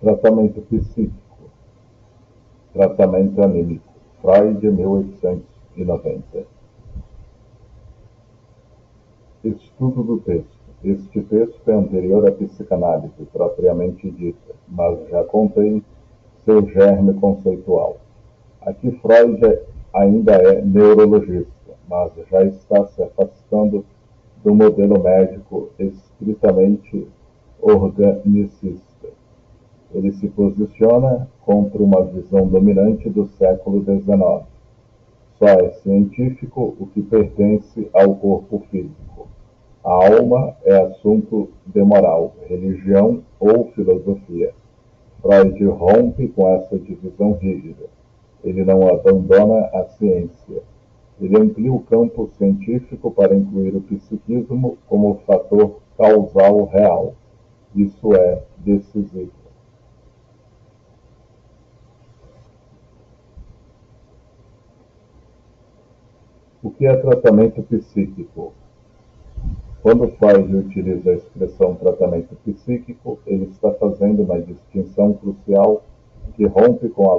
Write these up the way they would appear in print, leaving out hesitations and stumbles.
Tratamento psíquico, tratamento anímico, Freud, 1890. Estudo do texto. Este texto é anterior à psicanálise, propriamente dita, mas já contém seu germe conceitual. Aqui Freud ainda é neurologista, mas já está se afastando do modelo médico estritamente organicista. Ele se posiciona contra uma visão dominante do século XIX. Só é científico o que pertence ao corpo físico. A alma é assunto de moral, religião ou filosofia. Freud rompe com essa divisão rígida. Ele não abandona a ciência. Ele amplia o campo científico para incluir o psiquismo como fator causal real. Isso é decisivo. O que é tratamento psíquico? Quando Freud utiliza a expressão tratamento psíquico, ele está fazendo uma distinção crucial que rompe com a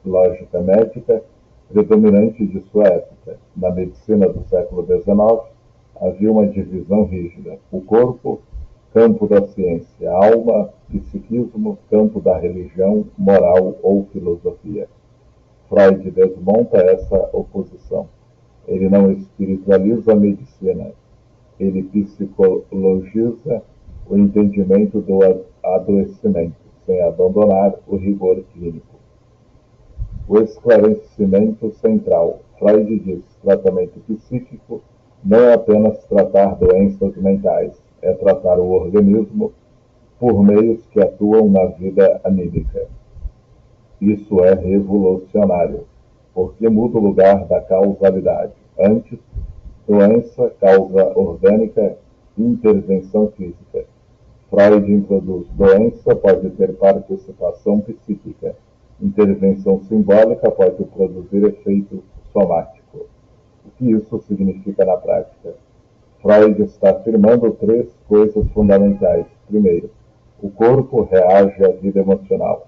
lógica médica predominante de sua época. Na medicina do século XIX, havia uma divisão rígida. O corpo, campo da ciência; a alma, psiquismo, campo da religião, moral ou filosofia. Freud desmonta essa oposição. Ele não espiritualiza a medicina. Ele psicologiza o entendimento do adoecimento, sem abandonar o rigor clínico. O esclarecimento central. Freud diz: tratamento psíquico não é apenas tratar doenças mentais, é tratar o organismo por meios que atuam na vida anímica. Isso é revolucionário, porque muda o lugar da causalidade. Antes, doença, causa orgânica, intervenção física. Freud introduz: doença pode ter participação psíquica. Intervenção simbólica pode produzir efeito somático. O que isso significa na prática? Freud está afirmando três coisas fundamentais. Primeiro, o corpo reage à vida emocional.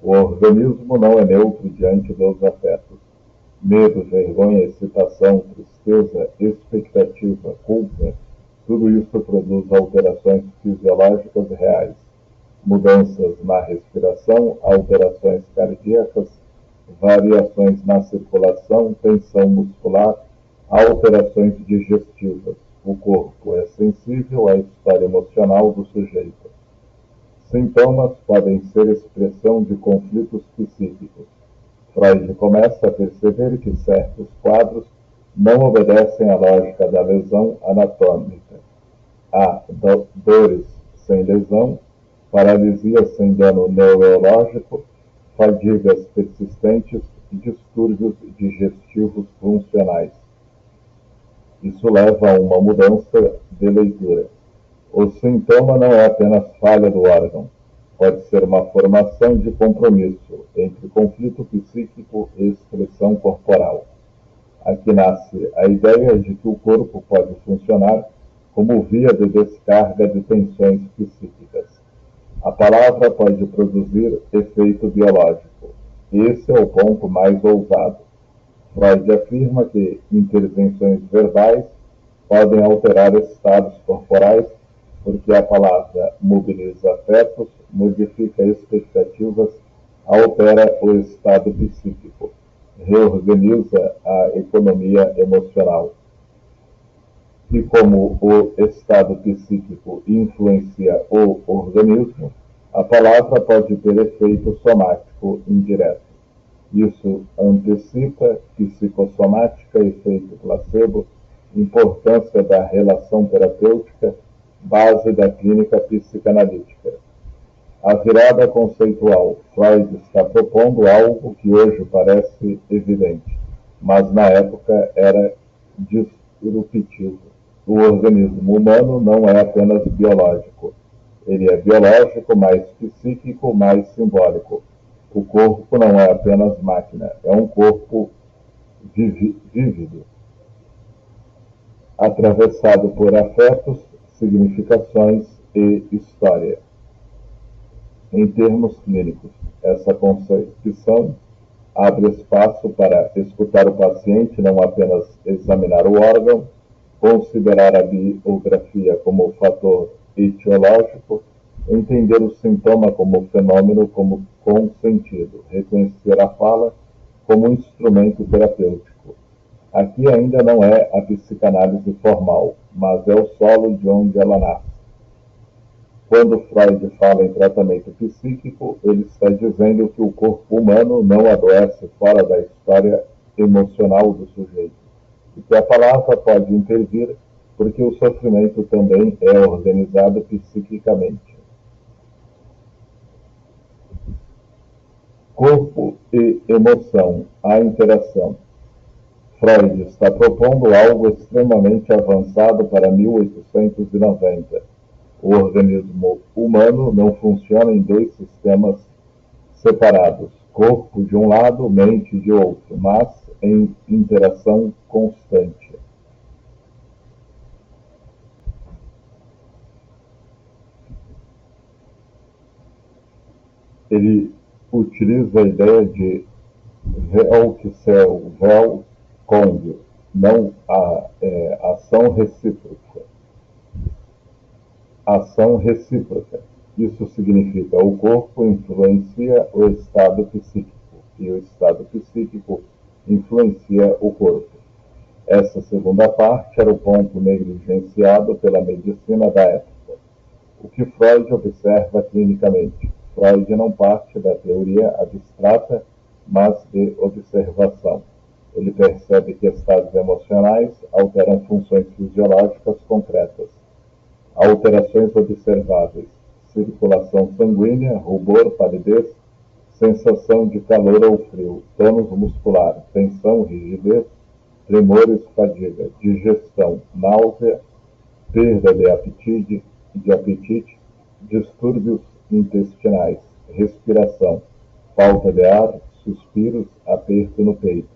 O organismo não é neutro diante dos afetos. Medo, vergonha, excitação, tristeza, expectativa, culpa, tudo isso produz alterações fisiológicas reais. Mudanças na respiração, alterações cardíacas, variações na circulação, tensão muscular, alterações digestivas. O corpo é sensível à história emocional do sujeito. Sintomas podem ser expressão de conflitos psíquicos. Freud começa a perceber que certos quadros não obedecem à lógica da lesão anatômica. Há dores sem lesão, paralisia sem dano neurológico, fadigas persistentes e distúrbios digestivos funcionais. Isso leva a uma mudança de leitura. O sintoma não é apenas falha do órgão. Pode ser uma formação de compromisso entre conflito psíquico e expressão corporal. Aqui nasce a ideia de que o corpo pode funcionar como via de descarga de tensões psíquicas. A palavra pode produzir efeito biológico. Esse é o ponto mais ousado. Freud afirma que intervenções verbais podem alterar estados corporais, porque a palavra mobiliza afetos, modifica expectativas, altera o estado psíquico, reorganiza a economia emocional. E como o estado psíquico influencia o organismo, a palavra pode ter efeito somático indireto. Isso antecipa psicossomática, efeito placebo, importância da relação terapêutica, base da clínica psicanalítica. A virada conceitual. Freud está propondo algo que hoje parece evidente, mas na época era disruptivo. O organismo humano não é apenas biológico. Ele é biológico, mais psíquico, mais simbólico. O corpo não é apenas máquina, é um corpo vívido, atravessado por afetos, significações e história. Em termos clínicos, essa concepção abre espaço para escutar o paciente, não apenas examinar o órgão, considerar a biografia como fator etiológico, entender o sintoma como fenômeno com sentido, reconhecer a fala como instrumento terapêutico. Aqui ainda não é a psicanálise formal, mas é o solo de onde ela nasce. Quando Freud fala em tratamento psíquico, ele está dizendo que o corpo humano não adoece fora da história emocional do sujeito, e que a palavra pode intervir porque o sofrimento também é organizado psiquicamente. Corpo e emoção, a interação. Freud está propondo algo extremamente avançado para 1890. O organismo humano não funciona em dois sistemas separados, corpo de um lado, mente de outro, mas em interação constante. Ele utiliza a ideia de Welkselvelkong, não ação recíproca. Ação recíproca. Isso significa o corpo influencia o estado psíquico e o estado psíquico influencia o corpo. Essa segunda parte era o ponto negligenciado pela medicina da época. O que Freud observa clinicamente? Freud não parte da teoria abstrata, mas de observação. Ele percebe que estados emocionais alteram funções fisiológicas concretas. Alterações observáveis: circulação sanguínea, rubor, palidez, sensação de calor ou frio, tônus muscular, tensão, rigidez, tremores, fadiga, digestão, náusea, perda de apetite, distúrbios intestinais, respiração, falta de ar, suspiros, aperto no peito,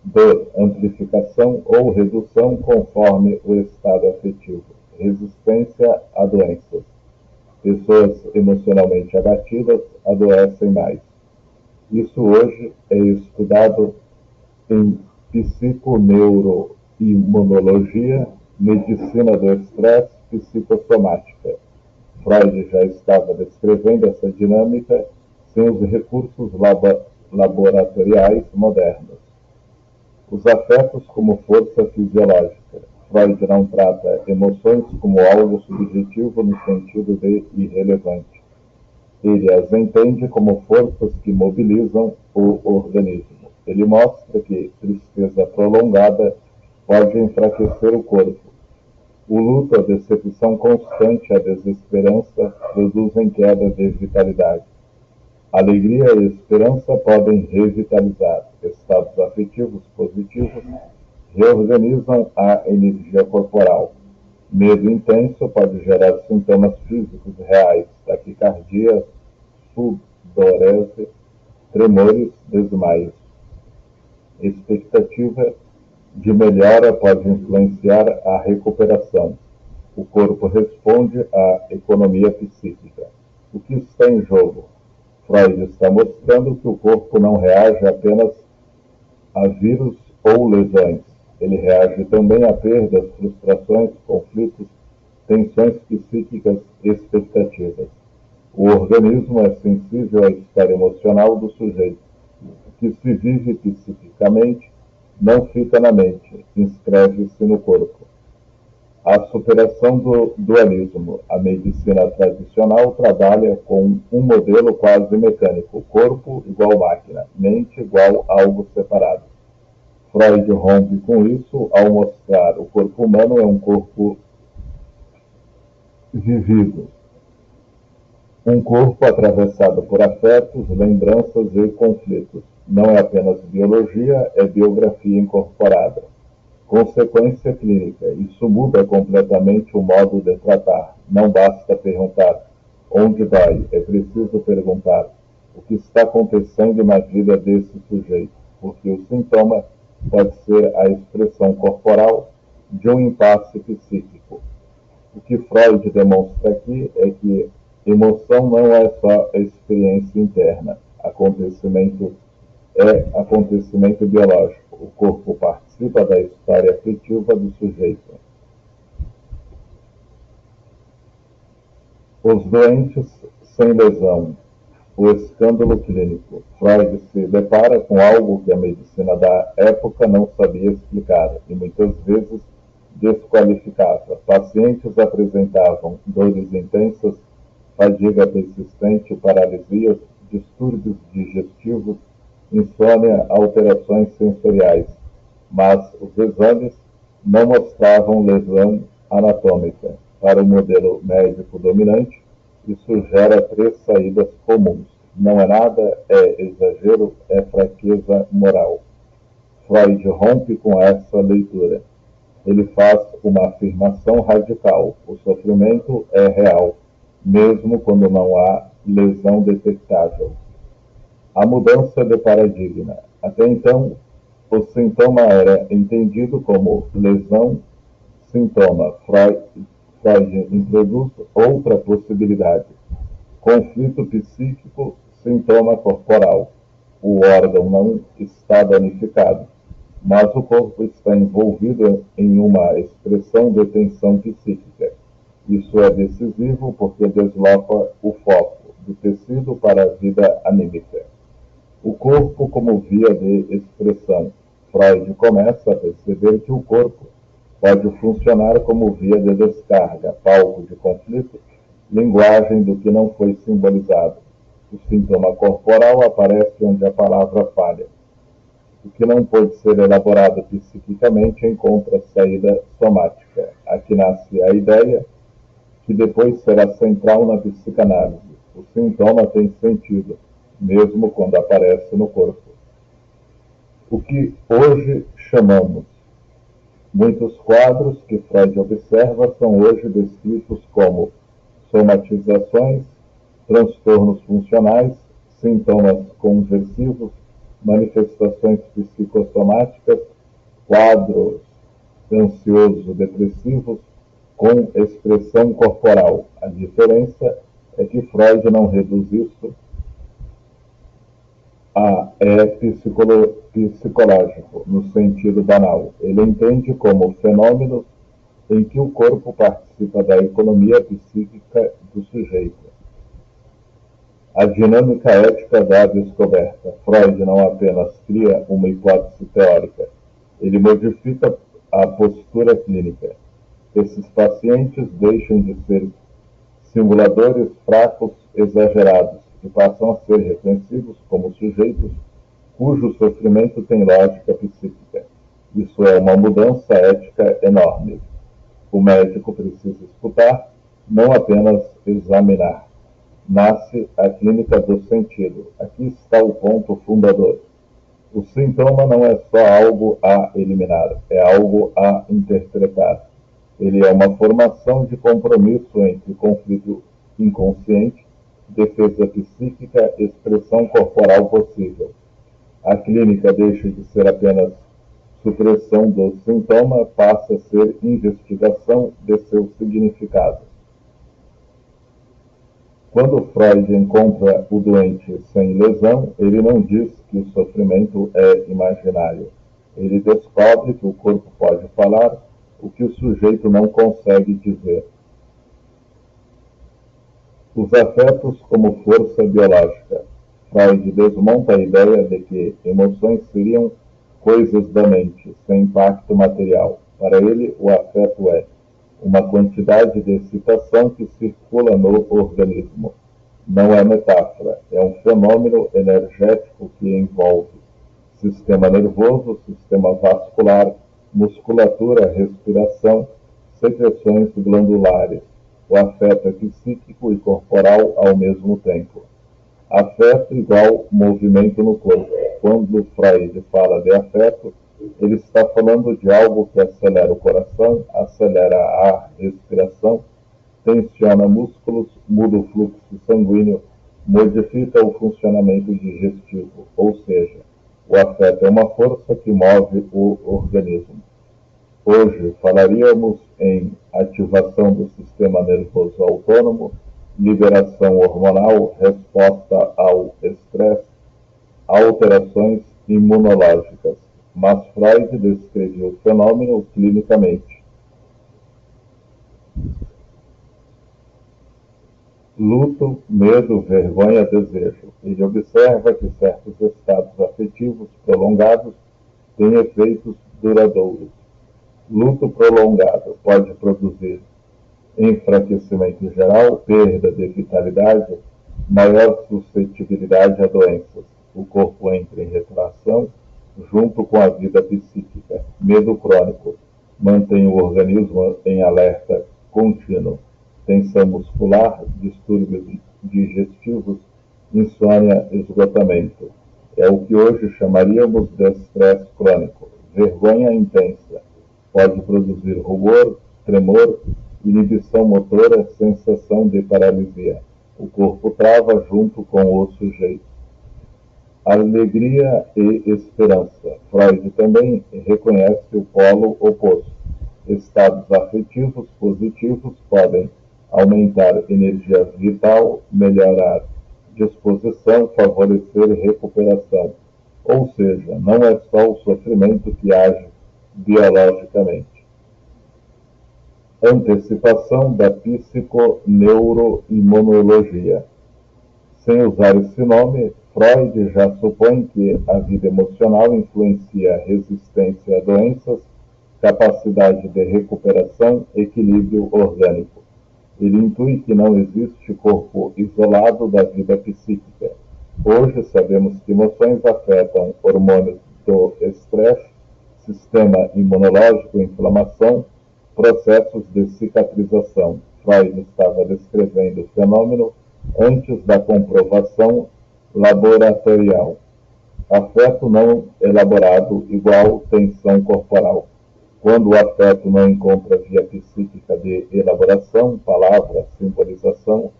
dor, amplificação ou redução conforme o estado afetivo, resistência a doenças. Pessoas emocionalmente abatidas adoecem mais. Isso hoje é estudado em psiconeuroimunologia, medicina do estresse, psicossomática. Freud já estava descrevendo essa dinâmica sem os recursos laboratoriais modernos. Os afetos como força fisiológica. Freud não trata emoções como algo subjetivo no sentido de irrelevante. Ele as entende como forças que mobilizam o organismo. Ele mostra que tristeza prolongada pode enfraquecer o corpo. O luto, a decepção constante, a desesperança produzem queda de vitalidade. Alegria e esperança podem revitalizar. Estados afetivos positivos reorganizam a energia corporal. Medo intenso pode gerar sintomas físicos reais, taquicardia, sudorese, tremores, desmaios. Expectativa de melhora pode influenciar a recuperação. O corpo responde à economia psíquica. O que está em jogo? Freud está mostrando que o corpo não reage apenas a vírus ou lesões. Ele reage também a perdas, frustrações, conflitos, tensões psíquicas, expectativas. O organismo é sensível à história emocional do sujeito. O que se vive psiquicamente não fica na mente, inscreve-se no corpo. A superação do dualismo. A medicina tradicional trabalha com um modelo quase mecânico: corpo igual máquina, mente igual algo separado. Freud rompe com isso ao mostrar o corpo humano é um corpo vivido, um corpo atravessado por afetos, lembranças e conflitos. Não é apenas biologia, é biografia incorporada. Consequência clínica. Isso muda completamente o modo de tratar. Não basta perguntar onde dói, é preciso perguntar o que está acontecendo na vida desse sujeito, porque o sintoma pode ser a expressão corporal de um impasse psíquico. O que Freud demonstra aqui é que Emoção não é só experiência interna. Acontecimento biológico. O corpo participa da história afetiva do sujeito. Os doentes sem lesão. O escândalo clínico. Freud se depara com algo que a medicina da época não sabia explicar e muitas vezes desqualificava. Pacientes apresentavam dores intensas, fadiga persistente, paralisias, distúrbios digestivos, insônia, alterações sensoriais, mas os exames não mostravam lesão anatômica. Para o modelo médico dominante, isso gera 3 saídas comuns. Não é nada, é exagero, é fraqueza moral. Freud rompe com essa leitura. Ele faz uma afirmação radical. O sofrimento é real, mesmo quando não há lesão detectável. A mudança de paradigma. Até então, o sintoma era entendido como lesão-sintoma. Freud introduz outra possibilidade. Conflito psíquico, sintoma corporal. O órgão não está danificado, mas o corpo está envolvido em uma expressão de tensão psíquica. Isso é decisivo porque desloca o foco do tecido para a vida anímica. O corpo como via de expressão. Freud começa a perceber que o corpo pode funcionar como via de descarga, palco de conflito, linguagem do que não foi simbolizado. O sintoma corporal aparece onde a palavra falha. O que não pode ser elaborado psiquicamente encontra saída somática. Aqui nasce a ideia, que depois será central na psicanálise. O sintoma tem sentido, mesmo quando aparece no corpo. O que hoje chamamos. Muitos quadros que Freud observa são hoje descritos como somatizações, transtornos funcionais, sintomas conversivos, manifestações psicossomáticas, quadros ansioso-depressivos com expressão corporal. A diferença é que Freud não reduz isso a psicológico, no sentido banal. Ele entende como fenômenos em que o corpo participa da economia psíquica do sujeito. A dinâmica ética da descoberta. Freud não apenas cria uma hipótese teórica, ele modifica a postura clínica. Esses pacientes deixam de ser simuladores fracos, exagerados, e passam a ser reconhecidos como sujeitos cujo sofrimento tem lógica psíquica. Isso é uma mudança ética enorme. O médico precisa escutar, não apenas examinar. Nasce a clínica do sentido. Aqui está o ponto fundador. O sintoma não é só algo a eliminar, é algo a interpretar. Ele é uma formação de compromisso entre conflito inconsciente, defesa psíquica, expressão corporal possível. A clínica deixa de ser apenas supressão do sintoma, passa a ser investigação de seu significado. Quando Freud encontra o doente sem lesão, ele não diz que o sofrimento é imaginário. Ele descobre que o corpo pode falar o que o sujeito não consegue dizer. Os afetos como força biológica. Freud desmonta a ideia de que emoções seriam coisas da mente, sem impacto material. Para ele, o afeto é uma quantidade de excitação que circula no organismo. Não é metáfora, é um fenômeno energético que envolve sistema nervoso, sistema vascular, musculatura, respiração, secreções glandulares. O afeto é psíquico e corporal ao mesmo tempo. Afeto igual movimento no corpo. Quando Freud fala de afeto, ele está falando de algo que acelera o coração, acelera a respiração, tensiona músculos, muda o fluxo sanguíneo, modifica o funcionamento digestivo, ou seja, o afeto é uma força que move o organismo. Hoje falaríamos em ativação do sistema nervoso autônomo, liberação hormonal, resposta ao estresse, alterações imunológicas. Mas Freud descreveu o fenômeno clinicamente. Luto, medo, vergonha, desejo. Ele observa que certos estados afetivos prolongados têm efeitos duradouros. Luto prolongado pode produzir enfraquecimento geral, perda de vitalidade, maior suscetibilidade a doenças. O corpo entra em retração junto com a vida psíquica. Medo crônico mantém o organismo em alerta contínuo. Tensão muscular, distúrbios digestivos, insônia, esgotamento. É o que hoje chamaríamos de estresse crônico. Vergonha intensa pode produzir rubor, tremor, inibição motora, sensação de paralisia. O corpo trava junto com o sujeito. Alegria e esperança. Freud também reconhece o polo oposto. Estados afetivos positivos podem aumentar energia vital, melhorar disposição, favorecer recuperação. Ou seja, não é só o sofrimento que age biologicamente. Antecipação da psiconeuroimunologia. Sem usar esse nome, Freud já supõe que a vida emocional influencia a resistência a doenças, capacidade de recuperação, equilíbrio orgânico. Ele intui que não existe corpo isolado da vida psíquica. Hoje sabemos que emoções afetam hormônios do estresse, sistema imunológico, inflamação, processos de cicatrização. Freud estava descrevendo o fenômeno antes da comprovação laboratorial. Afeto não elaborado igual tensão corporal. Quando o afeto não encontra via psíquica de elaboração, palavra, simbolização,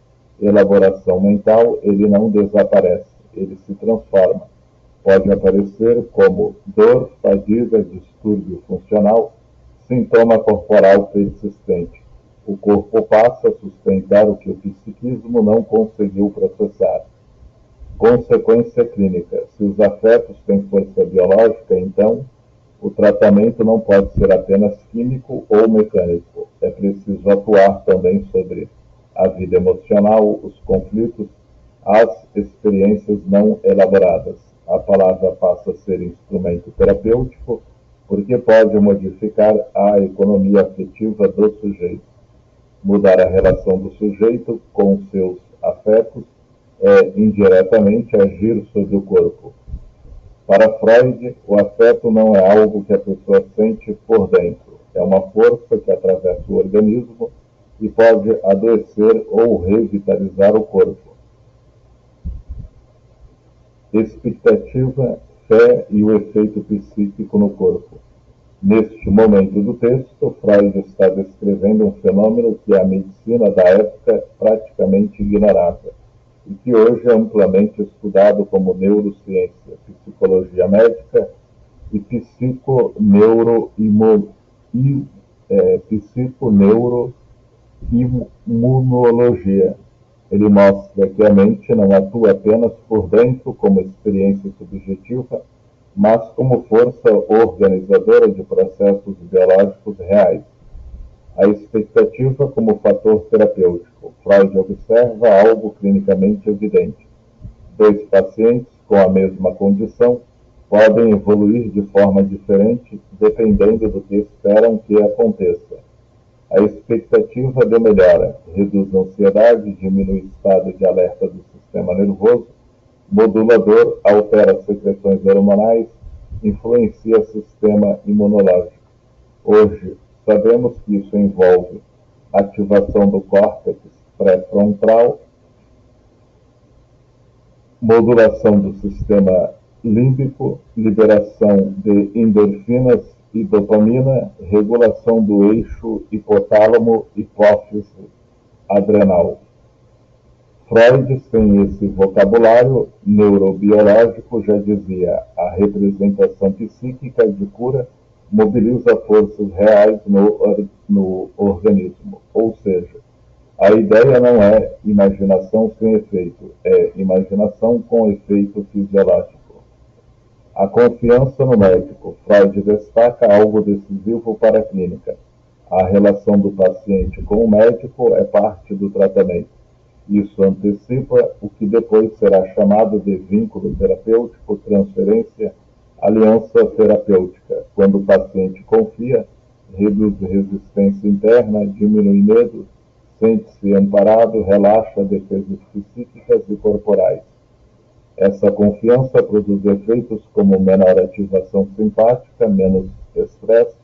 elaboração mental, ele não desaparece, ele se transforma. Pode aparecer como dor, fadiga, distúrbio funcional, sintoma corporal persistente. O corpo passa a sustentar o que o psiquismo não conseguiu processar. Consequência clínica. Se os afetos têm força biológica, então, o tratamento não pode ser apenas químico ou mecânico. É preciso atuar também sobre a vida emocional, os conflitos, as experiências não elaboradas. A palavra passa a ser instrumento terapêutico, porque pode modificar a economia afetiva do sujeito. Mudar a relação do sujeito com seus afetos é, indiretamente, agir sobre o corpo. Para Freud, o afeto não é algo que a pessoa sente por dentro. É uma força que atravessa o organismo e pode adoecer ou revitalizar o corpo. Expectativa, fé e o efeito psíquico no corpo. Neste momento do texto, Freud está descrevendo um fenômeno que a medicina da época praticamente ignorava e que hoje é amplamente estudado como neurociência, psicologia médica e psiconeuroimunologia. Ele mostra que a mente não atua apenas por dentro como experiência subjetiva, mas como força organizadora de processos biológicos reais. A expectativa como fator terapêutico. Freud observa algo clinicamente evidente. Dois pacientes com a mesma condição podem evoluir de forma diferente dependendo do que esperam que aconteça. A expectativa de melhora reduz a ansiedade, diminui o estado de alerta do sistema nervoso, modulador, altera secreções hormonais, influencia o sistema imunológico. Hoje, sabemos que isso envolve ativação do córtex pré-frontal, modulação do sistema límbico, liberação de endorfinas e dopamina, regulação do eixo hipotálamo-hipófise adrenal. Freud, sem esse vocabulário neurobiológico, já dizia: a representação psíquica de cura mobiliza forças reais no organismo, ou seja, A ideia não é imaginação sem efeito, é imaginação com efeito fisiológico. A confiança no médico. Freud destaca algo decisivo para a clínica. A relação do paciente com o médico é parte do tratamento. Isso antecipa o que depois será chamado de vínculo terapêutico, transferência, aliança terapêutica. Quando o paciente confia, reduz resistência interna, diminui medo, sente-se amparado, relaxa defesas psíquicas e corporais. Essa confiança produz efeitos como menor ativação simpática, menos estresse,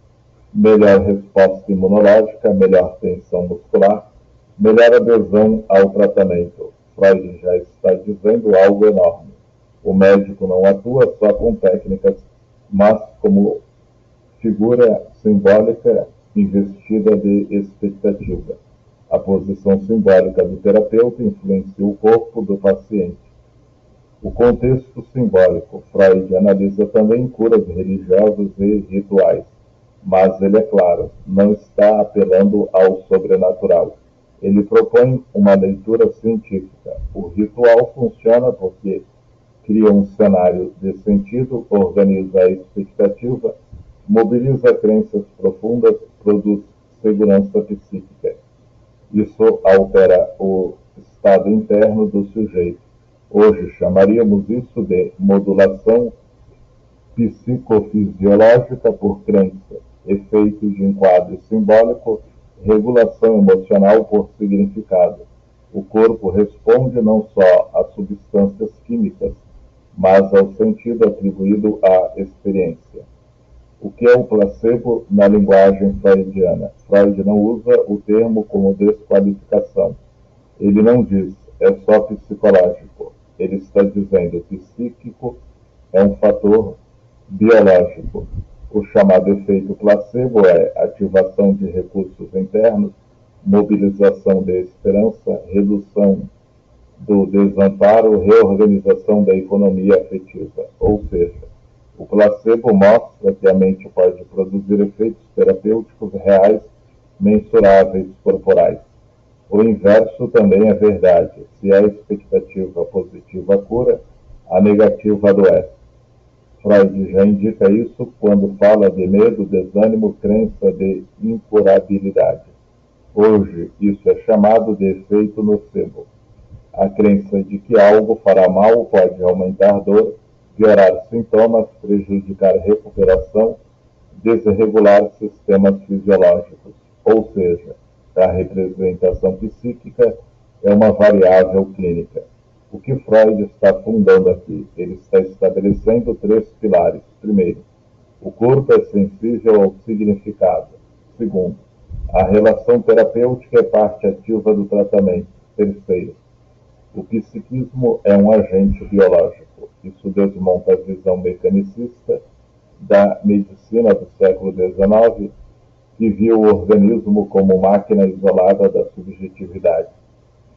melhor resposta imunológica, melhor tensão muscular, melhor adesão ao tratamento. Freud já está dizendo algo enorme. O médico não atua só com técnicas, mas como figura simbólica investida de expectativa. A posição simbólica do terapeuta influencia o corpo do paciente. O contexto simbólico. Freud analisa também curas religiosas e rituais, mas ele, é claro, não está apelando ao sobrenatural. Ele propõe uma leitura científica. O ritual funciona porque cria um cenário de sentido, organiza a expectativa, mobiliza crenças profundas, produz segurança psíquica. Isso altera o estado interno do sujeito. Hoje chamaríamos isso de modulação psicofisiológica por crença, efeito de enquadro simbólico, regulação emocional por significado. O corpo responde não só às substâncias químicas, mas ao sentido atribuído à experiência. O que é o placebo na linguagem freudiana? Freud não usa o termo como desqualificação. Ele não diz, é só psicológico. Ele está dizendo que psíquico é um fator biológico. O chamado efeito placebo é ativação de recursos internos, mobilização de esperança, redução do desamparo, reorganização da economia afetiva. Ou seja, o placebo mostra que a mente pode produzir efeitos terapêuticos reais, mensuráveis, corporais. O inverso também é verdade. Se a expectativa positiva cura, a negativa adoece. Freud já indica isso quando fala de medo, desânimo, crença de incurabilidade. Hoje, isso é chamado de efeito nocebo. A crença de que algo fará mal pode aumentar dor, piorar sintomas, prejudicar recuperação, desregular sistemas fisiológicos. Ou seja, a representação psíquica é uma variável clínica. O que Freud está fundando aqui? Ele está estabelecendo 3 pilares. Primeiro, o corpo é sensível ao significado. Segundo, a relação terapêutica é parte ativa do tratamento. Terceiro, o psiquismo é um agente biológico. Isso desmonta a visão mecanicista da medicina do século XIX, que viu o organismo como máquina isolada da subjetividade.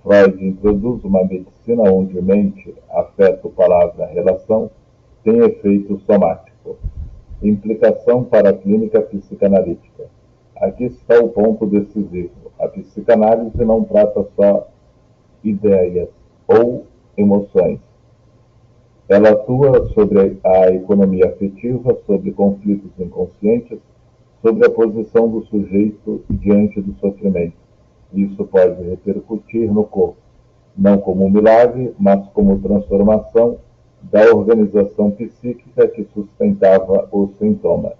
Freud introduz uma medicina onde mente, afeto, palavra, relação tem efeito somático. Implicação para a clínica psicanalítica. Aqui está o ponto decisivo. A psicanálise não trata só ideias ou emoções. Ela atua sobre a economia afetiva, sobre conflitos inconscientes, sobre a posição do sujeito diante do sofrimento. Isso pode repercutir no corpo, não como um milagre, mas como transformação da organização psíquica que sustentava o sintoma.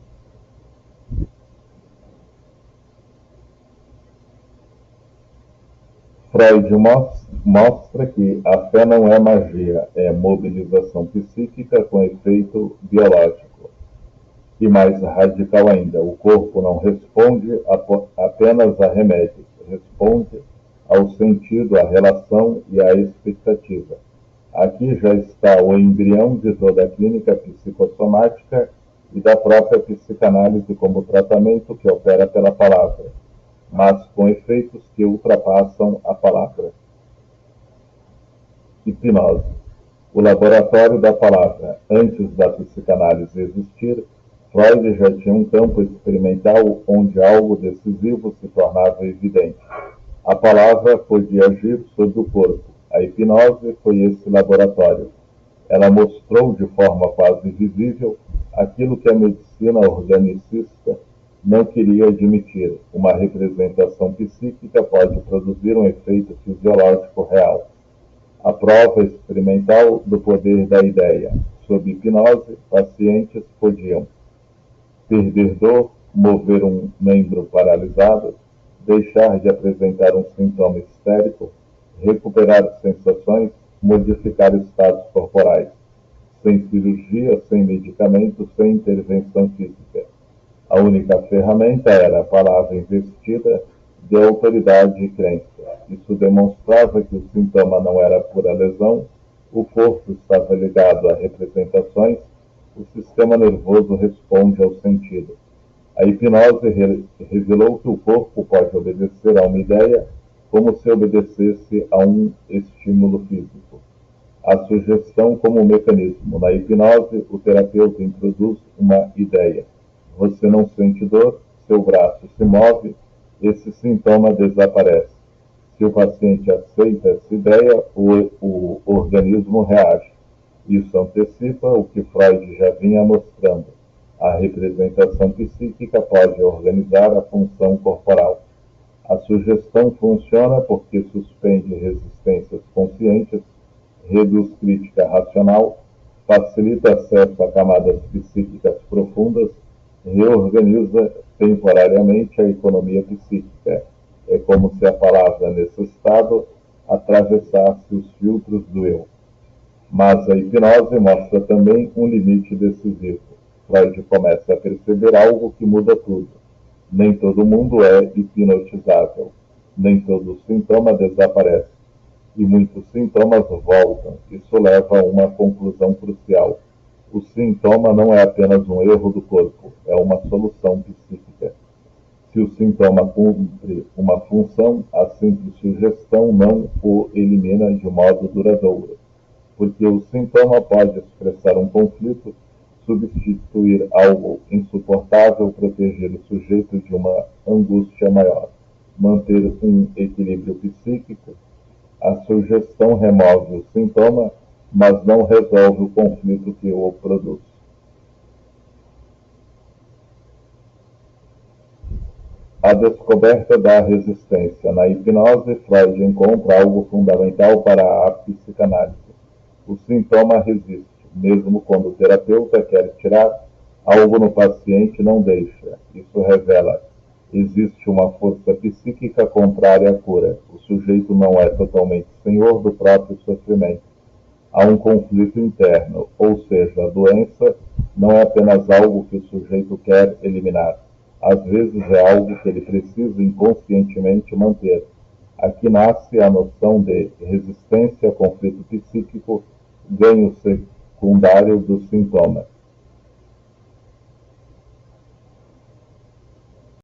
Freud mostra que a fé não é magia, é mobilização psíquica com efeito biológico. E mais radical ainda, o corpo não responde apenas a remédios, responde ao sentido, à relação e à expectativa. Aqui já está o embrião de toda a clínica psicossomática e da própria psicanálise como tratamento que opera pela palavra, mas com efeitos que ultrapassam a palavra. Hipnose. O laboratório da palavra. Antes da psicanálise existir, Freud já tinha um campo experimental onde algo decisivo se tornava evidente. A palavra podia agir sobre o corpo. A hipnose foi esse laboratório. Ela mostrou de forma quase visível aquilo que a medicina organicista não queria admitir. Uma representação psíquica pode produzir um efeito fisiológico real. A prova experimental do poder da ideia. Sob hipnose, pacientes podiam perder dor, mover um membro paralisado, deixar de apresentar um sintoma histérico, recuperar sensações, modificar estados corporais, sem cirurgia, sem medicamento, sem intervenção física. A única ferramenta era a palavra investida de autoridade e crença. Isso demonstrava que o sintoma não era pura lesão, o corpo estava ligado a representações, o sistema nervoso responde ao sentido. A hipnose revelou que o corpo pode obedecer a uma ideia como se obedecesse a um estímulo físico. A sugestão como mecanismo. Na hipnose, o terapeuta introduz uma ideia. Você não sente dor, seu braço se move, esse sintoma desaparece. Se o paciente aceita essa ideia, o organismo reage. Isso antecipa o que Freud já vinha mostrando. A representação psíquica pode organizar a função corporal. A sugestão funciona porque suspende resistências conscientes, reduz crítica racional, facilita acesso a camadas psíquicas profundas, reorganiza temporariamente a economia psíquica. É como se a palavra nesse estado atravessasse os filtros do eu. Mas a hipnose mostra também um limite decisivo. Freud começa a perceber algo que muda tudo. Nem todo mundo é hipnotizável. Nem todo sintoma desaparece. E muitos sintomas voltam. Isso leva a uma conclusão crucial. O sintoma não é apenas um erro do corpo, é uma solução psíquica. Se o sintoma cumpre uma função, a simples sugestão não o elimina de modo duradouro, porque o sintoma pode expressar um conflito, substituir algo insuportável, proteger o sujeito de uma angústia maior, manter um equilíbrio psíquico. A sugestão remove o sintoma, mas não resolve o conflito que o produz. A descoberta da resistência. Na hipnose, Freud encontra algo fundamental para a psicanálise. O sintoma resiste, mesmo quando o terapeuta quer tirar, algo no paciente não deixa. Isso revela: existe uma força psíquica contrária à cura. O sujeito não é totalmente senhor do próprio sofrimento. Há um conflito interno, ou seja, a doença não é apenas algo que o sujeito quer eliminar. Às vezes é algo que ele precisa inconscientemente manter. Aqui nasce a noção de resistência, conflito psíquico, ganho secundário do sintoma.